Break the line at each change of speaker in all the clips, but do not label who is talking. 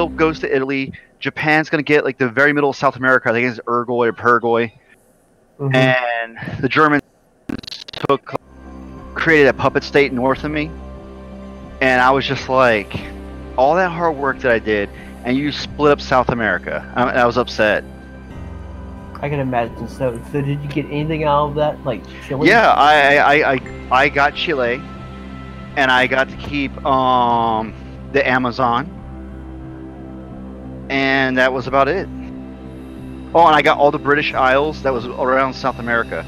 goes to Italy. Japan's gonna get like the very middle of South America. I think it's Uruguay or Paraguay. And the Germans created a puppet state north of me. And I was just like, all that hard work that I did, and you split up South America. I was upset.
I can imagine. So did you get anything out of that, like Chile?
Yeah, I got Chile, and I got to keep the Amazon, and that was about it. Oh, and I got all the British Isles that was around South America.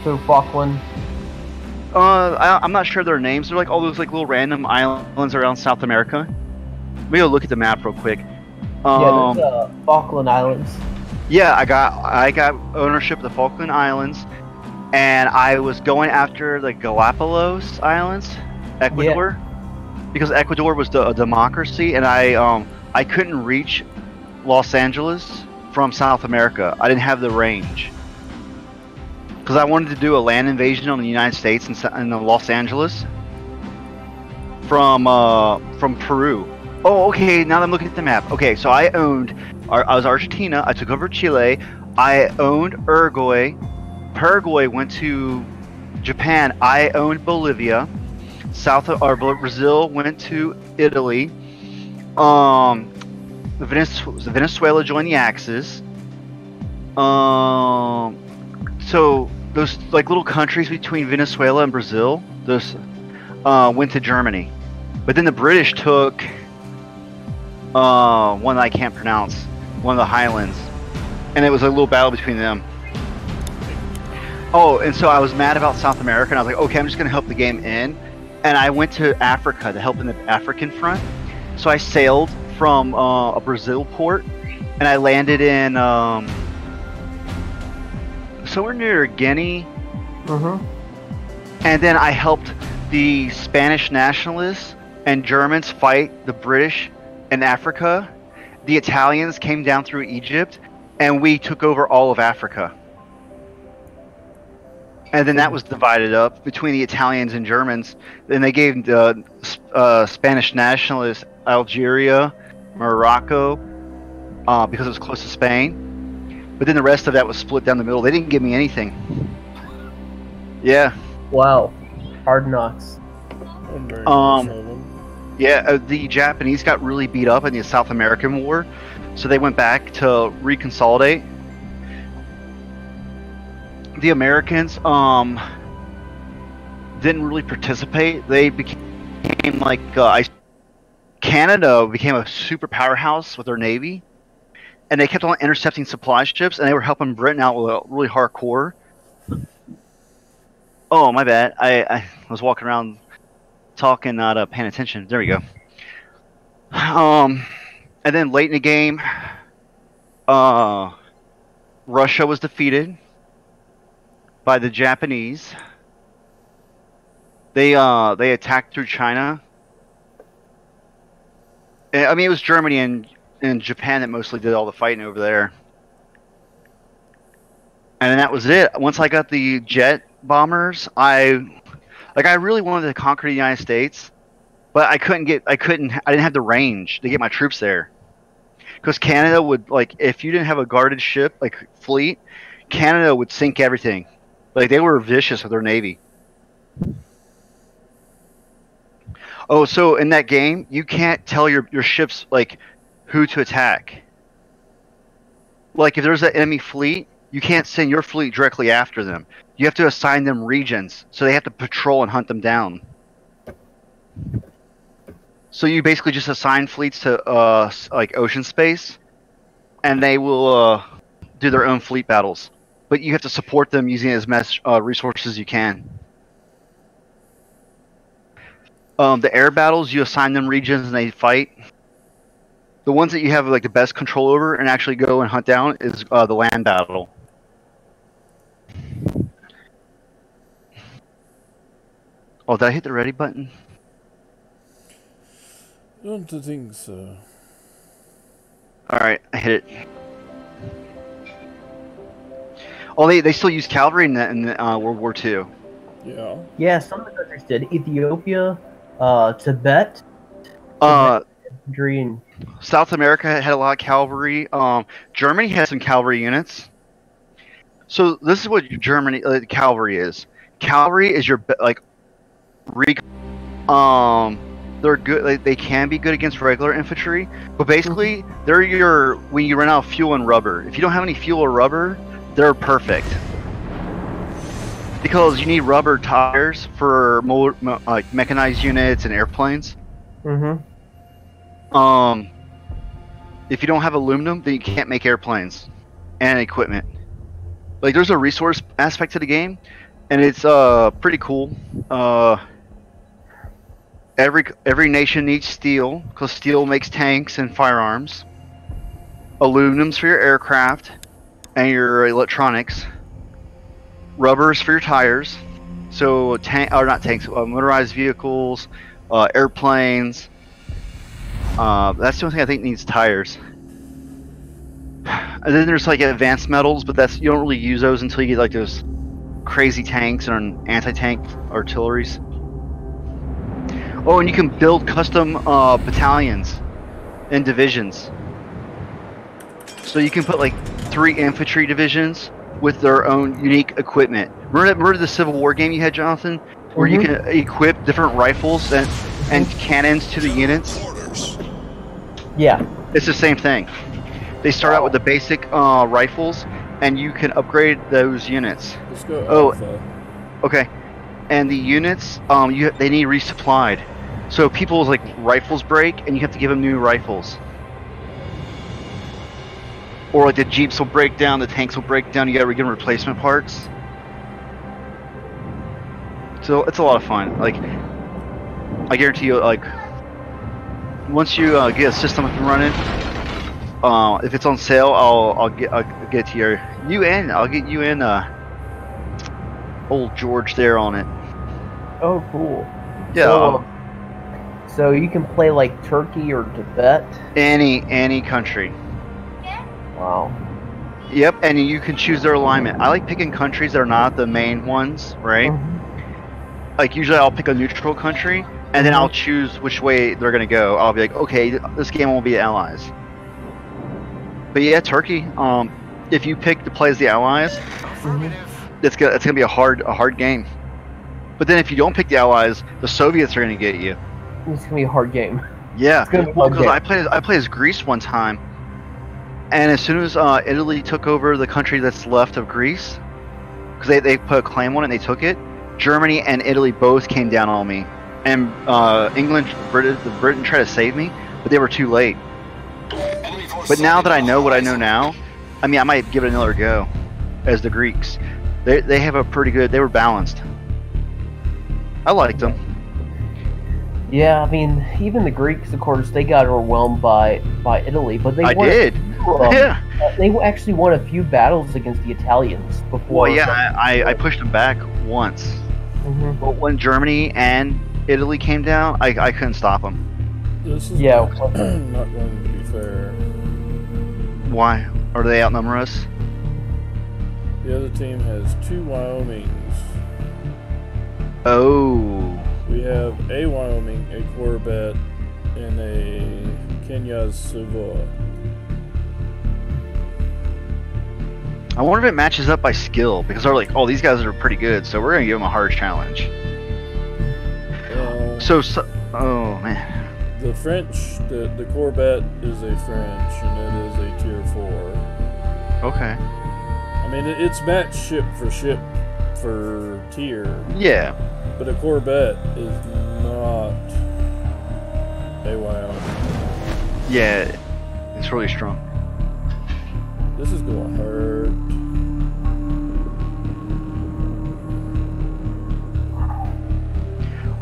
So Falkland.
I'm not sure their names. They're like all those like little random islands around South America. Let me go look at the map real quick.
Yeah, there's Falkland Islands.
Yeah, I got ownership of the Falkland Islands, and I was going after the Galapagos Islands, Ecuador, because Ecuador was a democracy, and I couldn't reach Los Angeles from South America. I didn't have the range because I wanted to do a land invasion on the United States in Los Angeles from Peru. Oh, okay. Now that I'm looking at the map. Okay, so I was Argentina. I took over Chile. I owned Uruguay. Paraguay went to Japan. I owned Bolivia. Brazil went to Italy. Venezuela joined the Axis. So those like little countries between Venezuela and Brazil, those went to Germany. But then the British took one that I can't pronounce, one of the Highlands, and it was a little battle between them. Oh, and so I was mad about South America, and I was like, okay, I'm just going to help the game end. And I went to Africa to help in the African front. So I sailed from a Brazil port, and I landed in somewhere near Guinea. And then I helped the Spanish nationalists and Germans fight the British in Africa. The Italians came down through Egypt, and we took over all of Africa. And then that was divided up between the Italians and Germans. Then they gave the Spanish nationalists Algeria, Morocco, because it was close to Spain. But then the rest of that was split down the middle. They didn't give me anything. Yeah.
Wow. Hard knocks.
Yeah, the Japanese got really beat up in the South American War, so they went back to reconsolidate. The Americans didn't really participate. They became like Canada became a super powerhouse with their navy, and they kept on intercepting supply ships, and they were helping Britain out with a really hardcore. Oh, my bad. I was walking around talking, not paying attention. There we go. And then late in the game, Russia was defeated by the Japanese. They attacked through China. I mean, it was Germany and Japan that mostly did all the fighting over there. And that was it. Once I got the jet bombers, I really wanted to conquer the United States, but I didn't have the range to get my troops there. Because Canada would, like, if you didn't have a guarded ship, like, fleet, Canada would sink everything. Like, they were vicious with their navy. Oh, so in that game, you can't tell your ships, like, who to attack. Like, if there's an enemy fleet, you can't send your fleet directly after them. You have to assign them regions, so they have to patrol and hunt them down. So you basically just assign fleets to like ocean space, and they will do their own fleet battles. But you have to support them using as much resources as you can. The air battles, you assign them regions and they fight. The ones that you have like the best control over and actually go and hunt down is the land battle. Oh, did I hit the ready button?
I don't think so.
Alright, I hit it. Oh, they still use cavalry in World War II.
Yeah.
Yeah, some of the countries did. Ethiopia, Tibet, Infantry and
South America had a lot of cavalry. Germany had some cavalry units. So this is what Germany cavalry is. Cavalry is your like they're good. They can be good against regular infantry, but basically they're your when you run out of fuel and rubber. If you don't have any fuel or rubber, they're perfect because you need rubber tires for like mechanized units and airplanes. If you don't have aluminum, then you can't make airplanes and equipment. Like there's a resource aspect to the game, and it's pretty cool. Every nation needs steel because steel makes tanks and firearms. Aluminum's for your aircraft and your electronics. Rubber's for your tires. So motorized vehicles, airplanes. That's the only thing I think needs tires. And then there's like advanced metals, but you don't really use those until you get like those crazy tanks and anti-tank artilleries. Oh, and you can build custom battalions and divisions. So you can put like 3 infantry divisions with their own unique equipment. Remember the Civil War game you had, Jonathan? Where you can equip different rifles and cannons to the units?
Yeah.
It's the same thing. They start out with the basic rifles, and you can upgrade those units.
Let's go Alpha.
Okay. And the units, they need resupplied. So people's like rifles break, and you have to give them new rifles. Or like the jeeps will break down, the tanks will break down. You gotta give them replacement parts. So it's a lot of fun. Like, I guarantee you, like, once you get a system up and running, if it's on sale, I'll get to your I'll get you in old George there on it.
Oh, cool.
Yeah.
So you can play like Turkey or Tibet?
Any country.
Wow.
Yep, and you can choose their alignment. I like picking countries that are not the main ones, right? Like usually I'll pick a neutral country, and then I'll choose which way they're gonna go. I'll be like, okay, this game will be allies. But yeah, Turkey. If you pick to play as the allies, it's gonna be a hard game. But then if you don't pick the allies, the Soviets are gonna get you.
It's gonna be a hard game.
Yeah, because I played as Greece one time, and as soon as Italy took over the country that's left of Greece, because they put a claim on it and they took it, Germany and Italy both came down on me, and Britain tried to save me, but they were too late. But now that I know what I know now, I mean, I might give it another go as the Greeks. They have a pretty good. They were balanced. I liked them.
Yeah, I mean, even the Greeks, of course, they got overwhelmed by Italy, but they
Yeah.
They actually won a few battles against the Italians before.
Well, yeah, I pushed them back once. But when Germany and Italy came down, I couldn't stop them.
This is not going to be fair.
Why? Are they outnumber us?
The other team has 2 Wyomings.
Oh.
We have a Wyoming, a Corvette, and a Kenya Savoy.
I wonder if it matches up by skill, because they're like, oh, these guys are pretty good, so we're gonna give them a hard challenge. Oh man.
The French, the Corvette is a French, and it is a tier 4.
Okay.
I mean, it's matched ship for tier.
Yeah.
But a Corvette is not a Wyoming.
Yeah, it's really strong.
This is going to hurt.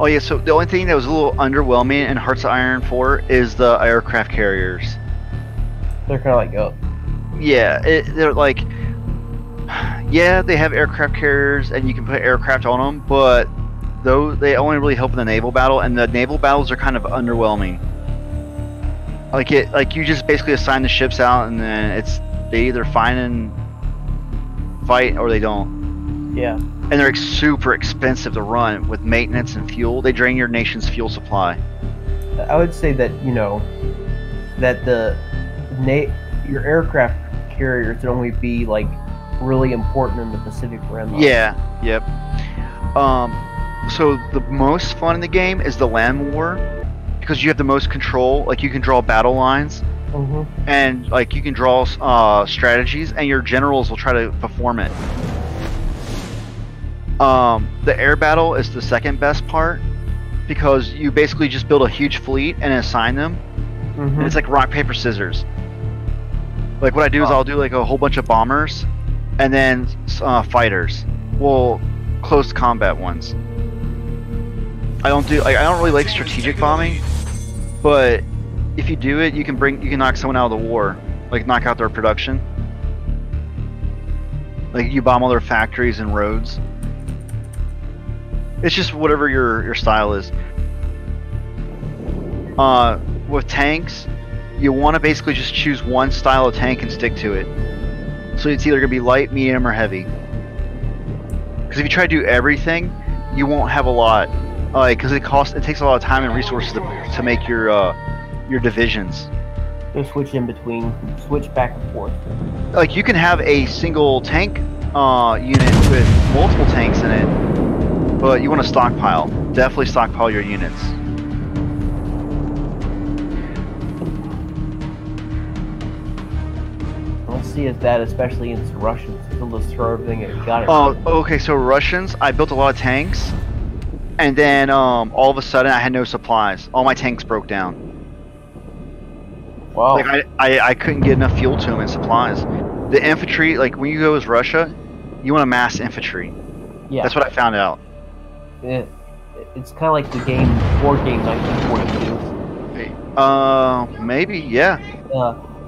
Oh yeah, so the only thing that was a little underwhelming in Hearts of Iron 4 is the aircraft carriers.
They're kind of like,
yeah, they're like, yeah, they have aircraft carriers and you can put aircraft on them, but they only really help in the naval battle, and the naval battles are kind of underwhelming. Like you just basically assign the ships out, and then they either find and fight or they don't.
Yeah.
And they're super expensive to run with maintenance and fuel. They drain your nation's fuel supply.
I would say that that your aircraft carriers would only be like really important in the Pacific Rim.
Yeah. Yep. So the most fun in the game is the land war, because you have the most control. Like you can draw battle lines, and like you can draw strategies, and your generals will try to perform it. The air battle is the second best part, because you basically just build a huge fleet and assign them. And it's like rock paper scissors. Like what I do is I'll do like a whole bunch of bombers, and then fighters. Well, close combat ones. I don't really like strategic bombing, but if you do it, you can knock someone out of the war, like knock out their production. Like you bomb all their factories and roads. It's just whatever your style is. With tanks, you want to basically just choose one style of tank and stick to it. So it's either gonna be light, medium, or heavy. Because if you try to do everything, you won't have a lot. Because it takes a lot of time and resources to make your divisions.
Just switch back and forth.
Like you can have a single tank unit with multiple tanks in it, but you want to stockpile. Definitely stockpile your units.
See as that, especially against the Russians. They'll just throw everything and got it.
Oh, okay. So Russians, I built a lot of tanks, and then all of a sudden I had no supplies. All my tanks broke down.
Wow.
Like I couldn't get enough fuel to them and supplies. The infantry, like when you go as Russia, you want to mass infantry.
Yeah.
That's what I found out.
It's kind of like the board game 1942.
Maybe, yeah.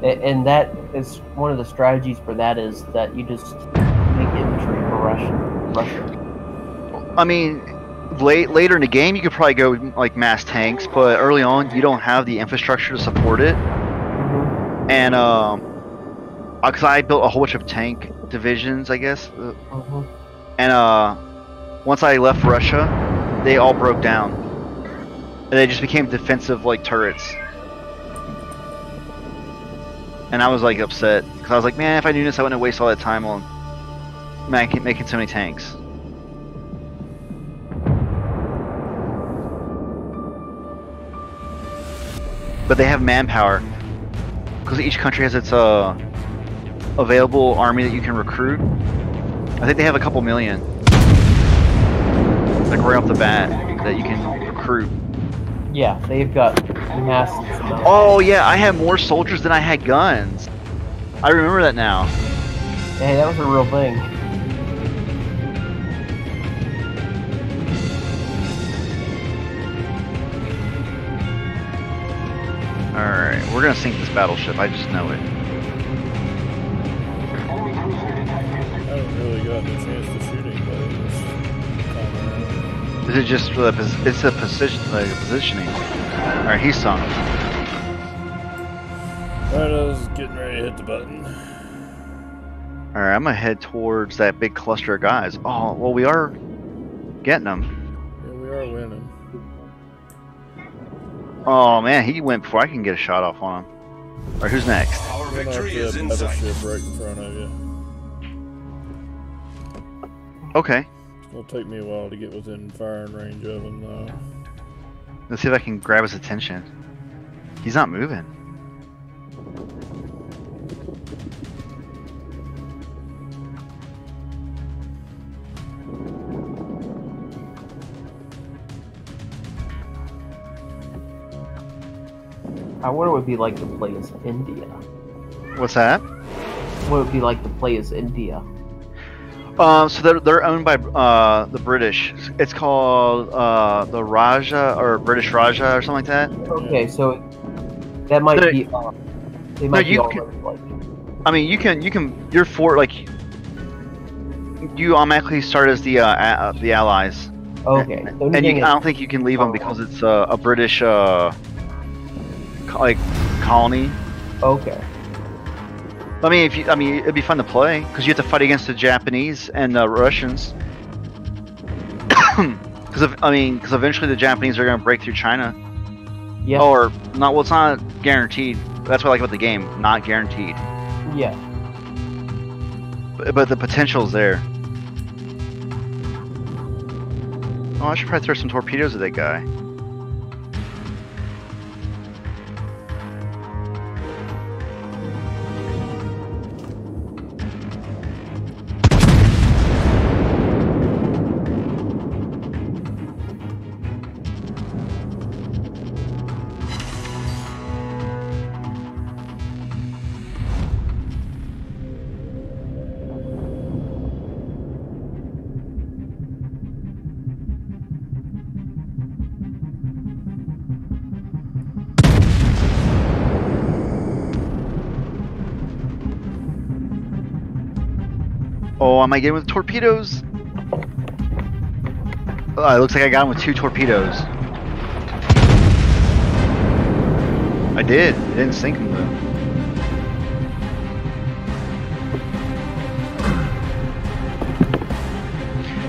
And that is one of the strategies for that is that you just make infantry for Russia.
I mean, later in the game you could probably go like mass tanks, but early on you don't have the infrastructure to support it. And because I built a whole bunch of tank divisions, I guess. And once I left Russia, they all broke down, and they just became defensive like turrets. And I was like upset, because I was like, man, if I knew this, I wouldn't waste all that time on making so many tanks. But they have manpower, because each country has its available army that you can recruit. I think they have a couple million, like right off the bat, that you can recruit.
Yeah, they've got massive amounts.
Oh yeah, I had more soldiers than I had guns. I remember that now.
Hey, that was a real thing.
Alright, we're gonna sink this battleship, I just know it.
I haven't really gotten a chance to shoot anybody this time.
Is it just for it's the positioning? Alright, he's sunk.
Alright, I was getting ready to hit the button.
Alright, I'm gonna head towards that big cluster of guys. Oh, well, we are getting them.
Yeah, we are winning.
Oh man, he went before I can get a shot off on him. Alright, who's next?
Our
I'm gonna
victory
have
is
to
in
have a
sight.
ship right in front of you.
Okay.
It's gonna take me a while to get within firing range of him, though.
Let's see if I can grab his attention. He's not moving.
I wonder what it would be like to play as India.
What's that?
What it would be like to play as India.
So they're owned by the British. It's called the Raja or British Raja or something like that.
Okay, so that might be. They might be
you
already like.
I mean, you can. You're for like. You automatically start as the Allies.
Okay. So
And I don't think you can leave them because it's a British like colony.
Okay.
I mean, it'd be fun to play because you have to fight against the Japanese and the Russians. Because eventually the Japanese are going to break through China.
Yeah.
Or not? Well, it's not guaranteed. That's what I like about the game. Not guaranteed,
Yeah.
but the potential's there. Oh, I should probably throw some torpedoes at that guy. Oh, am I getting with torpedoes? Oh, it looks like I got him with 2 torpedoes. I did. It didn't sink him though.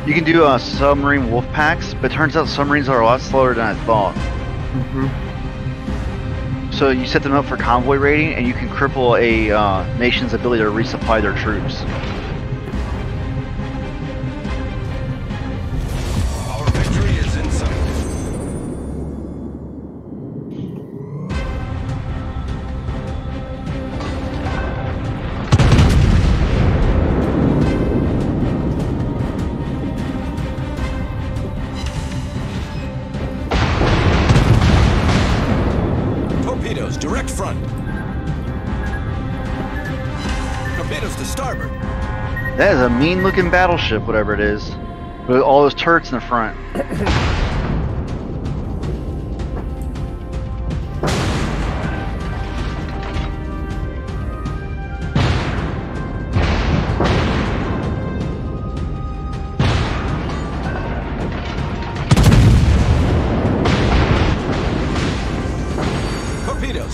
You can do submarine wolf packs, but it turns out submarines are a lot slower than I thought. So you set them up for convoy raiding, and you can cripple a nation's ability to resupply their troops.
Direct front. Torpedoes to starboard.
That is a mean-looking battleship, whatever it is, with all those turrets in the front.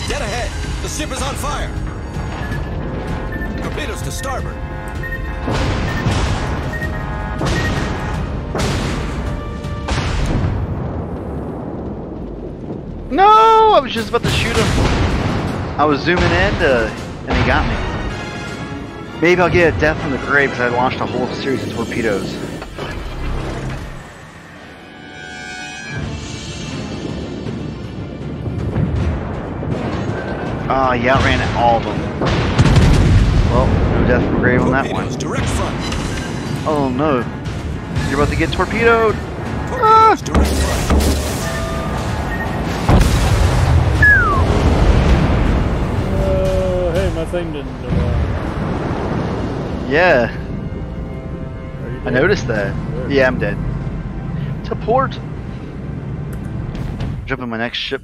Dead ahead! The ship is on fire! Torpedoes to starboard!
No! I was just about to shoot him. I was zooming in and he got me. Maybe I'll get a death from the grave because I launched a whole series of torpedoes. Oh, you outran all of them. Well, no death from the grave on that one.
Direct front.
Oh no. You're about to get torpedoed.
Torpedoes direct front.
Hey, my thing didn't go on.
Yeah.
Are you
I
dead?
noticed that.
Good.
Yeah, I'm dead. To port. Jump in my next ship.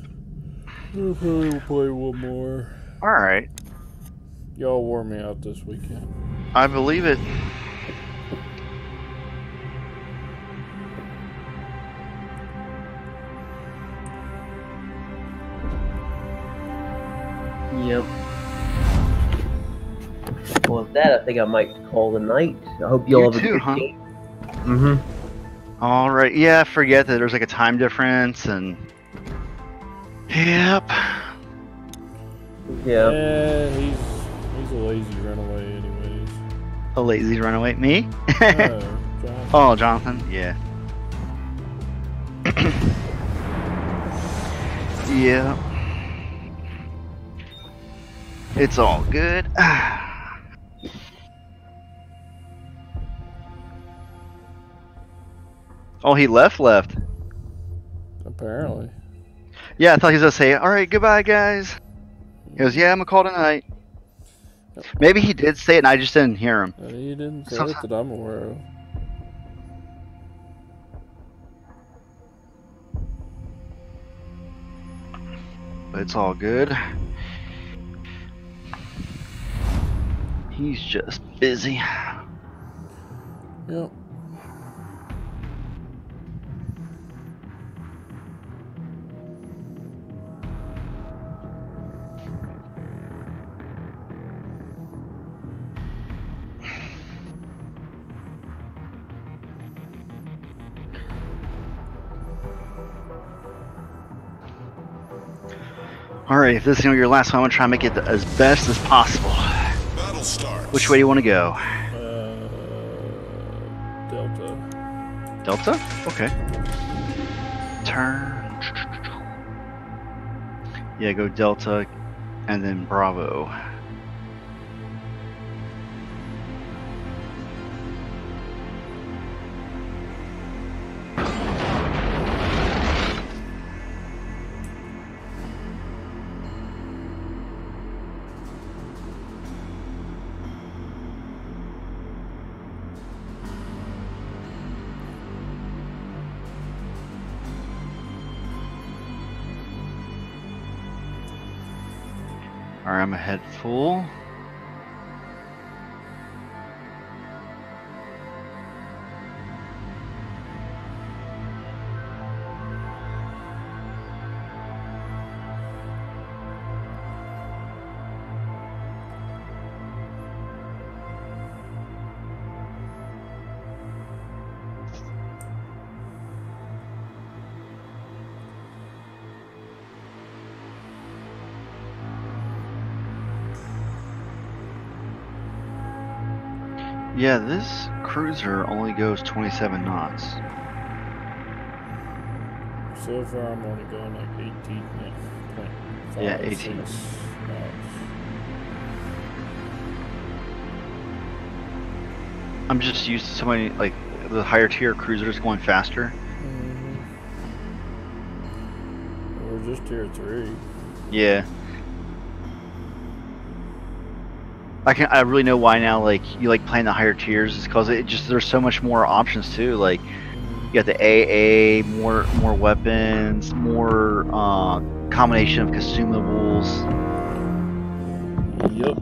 We'll probably play one more.
Alright.
Y'all wore me out this weekend.
I believe it.
Yep. Well, with that, I think I might call the night. I hope y'all have a
too,
good
huh?
game. Mm-hmm.
Alright. Yeah, I forget that there's like a time difference and... Yep.
Yeah.
Yeah, he's a lazy runaway anyways.
A lazy runaway. Me?
Jonathan.
Oh, Jonathan. Yeah. Yeah. It's all good. Oh, he left?
Apparently.
Yeah, I thought he was going to say, alright, goodbye, guys. He goes, yeah, I'm going to call tonight. Maybe he did say it and I just didn't hear him.
He didn't say it
Sometimes-
that I'm aware of.
But it's all good. He's just busy.
Yep.
Alright, if this is your last one, I'm gonna try and make it as best as possible.
Battle starts.
Which way do you want to go?
Delta.
Delta? Okay. Turn. Yeah, go Delta and then Bravo. Alright, I'm ahead full. Yeah, this cruiser only goes 27 knots.
So far, I'm only going like 18.5.
Yeah, 18.
knots.
I'm just used to so many, like, the higher tier cruisers going faster.
We're just tier 3.
Yeah. I really know why now, like, you like playing the higher tiers is because it just, there's so much more options too. Like, you got the AA, more weapons, more combination of consumables.
Yep.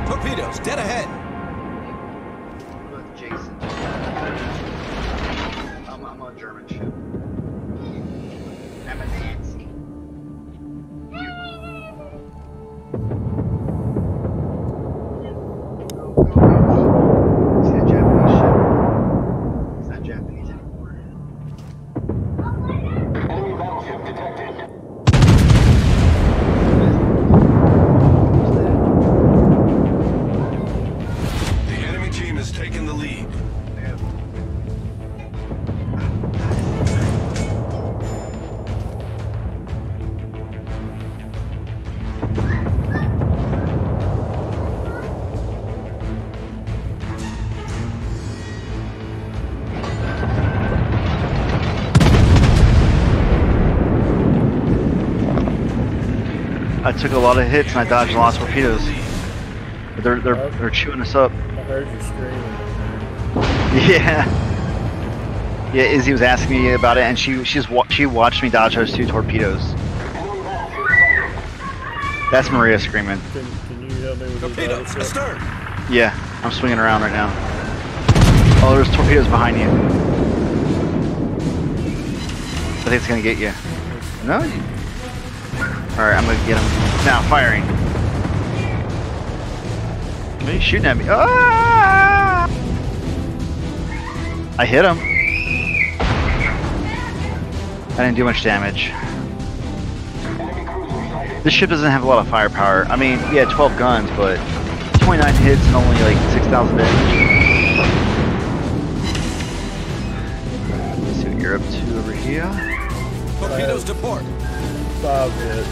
Torpedoes, dead ahead.
Look, Jason. I'm a German ship. I'm a Nancy. It's a Japanese ship. It's not Japanese anymore.
Enemy battleship detected.
The enemy team has taken the lead.
I took a lot of hits and I dodged a lot of torpedoes. But they're chewing us up.
I heard you screaming.
Yeah. Yeah, Izzy was asking me about it, and she watched me dodge those 2 torpedoes. That's Maria screaming.
Can you help me with the
Torpedoes,
battleship?
astern.
Yeah, I'm swinging around right now. Oh, there's torpedoes behind you. I think it's gonna get you. No? Alright, I'm gonna get him. Now, firing. What are you shooting at me? Ah! I hit him. I didn't do much damage.
Enemy cruiser sighted.
This ship doesn't have a lot of firepower. I mean, yeah, 12 guns, but 29 hits and only like 6,000 damage. Let's see what you're up to over here.
Torpedoes to port.
5 hits.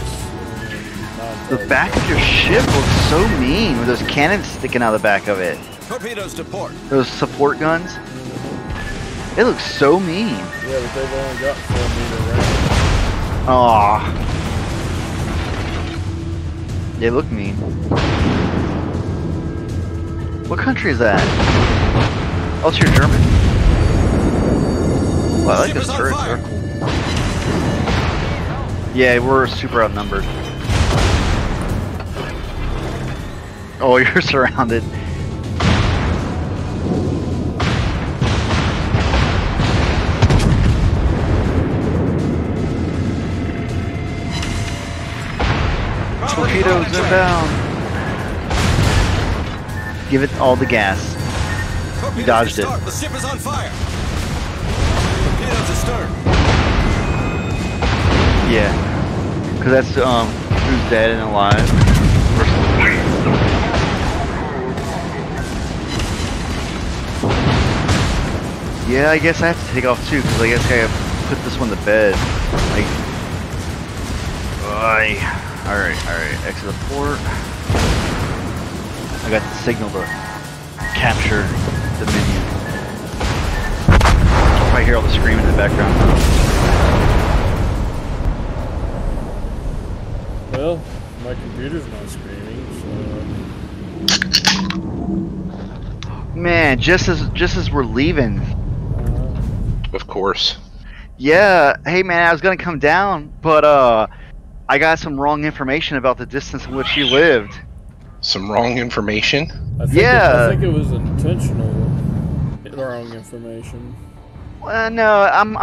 The back of your ship looks so mean with those cannons sticking out of the back of it.
Torpedoes to port.
Those support guns. It looks so mean.
Yeah, but they've only got 4 meter range.
Aw. They look mean. What country is that? Oh, it's your German. Well, I like
Ship
this
is on
turret.
fire.
They're cool. Yeah, we're super outnumbered. Oh, you're surrounded. Torpedoes inbound. Give it all the gas.
Torpedoes
You dodged
to
it.
start. The ship is on fire. Torpedoes astern.
Yeah, because that's who's dead and alive. Yeah, I guess I have to take off too, because I guess I have to put this one to bed. Like, alright, exit the port. I got the signal to capture the minion. I'll probably hear all the screaming in the background.
Well, my computer's not screaming, so...
Man, just as we're leaving.
Of course.
Yeah, hey man, I was gonna come down, but I got some wrong information about the distance in which you lived.
Some wrong information?
I think
Yeah.
I think it was intentional wrong information.
Well, no, I'm